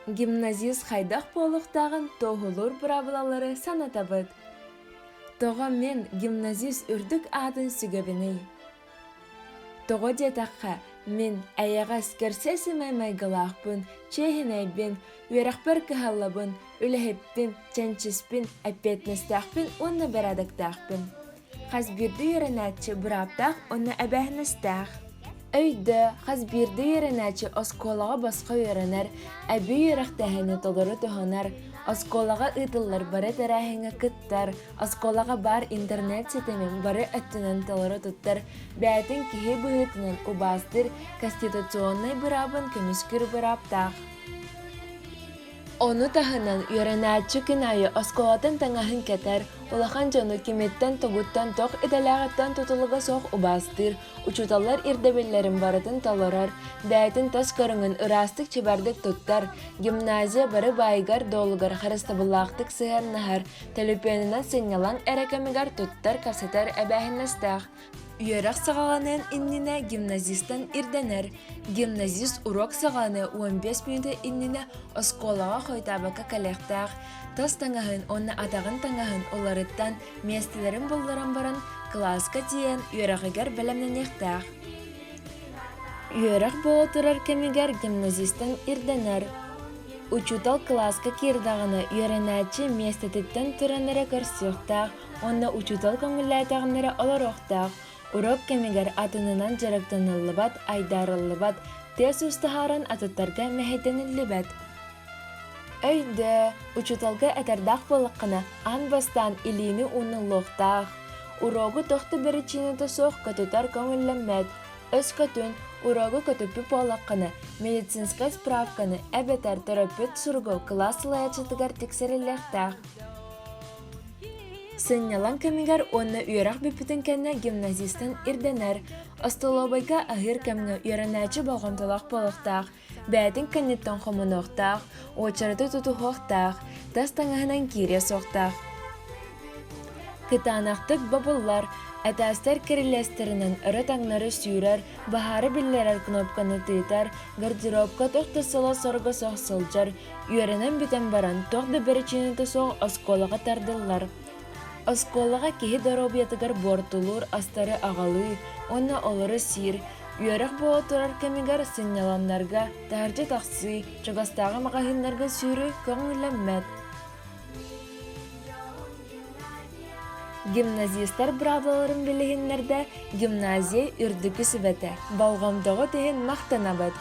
Гимназист хайдах болуқтағын тоғылыр бұрабылалары санатабыд. Тоға мен гимназист үрдік адын сүгебіней. Тоға детаққа мен әйяғас керсесі мәймайғылақпын, чейхінайбін, үйрақпар кіхалабын, үліхеппін, чәнчіспін, әппетністақпын, онны бірадықтақпын. Қаз бірді үйренәтші бұраптақ, онны әбәхністақ. Өйді, қаз бірді үйренәтші осколаға басқа үйренер, әбі үйрақтәхіні толыры тұханар, осколаға ұтылар бары тәрәхіңі күттар, осколаға бар интернет сетемен бары өттінен толыры тұттар, бәйтін кихи бұғытынан ұбастыр, конституционный бұрабын көміскүр бұраптақ. Оны тахынан үйренәтші күнайы осколатын таңахын кәтер, улахан жону кеметтен тоғыттан тоқ иделағаттан тұтылыға соқ ұбастыр, учуталар ирдебеллерін барытын талырар, бәйтін тас көріңін ұрастық чебардық тұттар, гимназия бары байгар долғар қарыстабылақтық сығар нахар, телепенінен сенялан әрекемігар тұттар касетер әбәхіннестақ. Үйерақ сағаланын инніне гимназистан ирденер. Гимназист урок сағаланы 15 минуты инніне осколаға қойтабақа кәлектақ. Тас таңағын, оны атағын таңағын оларыттан местелерін болдыран баран класска тиен үйерақығар бәлемнен ектақ. Үйерақ болу тұрар кемігер гимназистан ирденер. Учутал класска кирдағыны үйеренәтші местететтен түренері көрсіқтақ, оны учутал көңілләйтағынары олароқтақ. Урок кемигер атынынан жарықтанылыбат, айдарылыбат, тез ұстахарын атыттарға мәхетенілібет. Өйді, учуталға әтәрдақ болыққына ан бастан иліні ұнылықтақ. Урогы тоқты бірі чинеті соқ көтітар көңілләммәд. Өз көтін, урогы көтіпі болыққына медицинскай справканы әбетер терапевт сұрғы классылы әчетігер тексеріліқтақ. Сыннялан кемигер онны үйерақ біпітін кәнне гимназистан ирденер. Остолобайға ахыр кәміңі үйеренәчі бағымтылақ болықтақ, бәйтін кәнеттен қомынықтақ, очарыты тұтуғықтақ, тастаңағынан кире соқтақ. Кытанақтық бабылар, әтәстер кірілестерінің ұры таңнары сүйрер, бағары білерер кнопканы тыйтар, гардеробка тоқты сыла сорғы соқ сылжар, үйеренен бітен баран тоқты бірі чинеті соқ осколаға тардылар. Осколаға кеһи доробиятыгар бортулур, астары ағалы, онна олары сир, үйерек бола тұрар кемигер сыняланларға, тәржі тақсы, чогастағы мағахинларға сүйрі көңілеммәд. Гимназистар браваларын білігінлерді гимназия үрдікі сүбәті, балғамдағы теген мақтанабыд.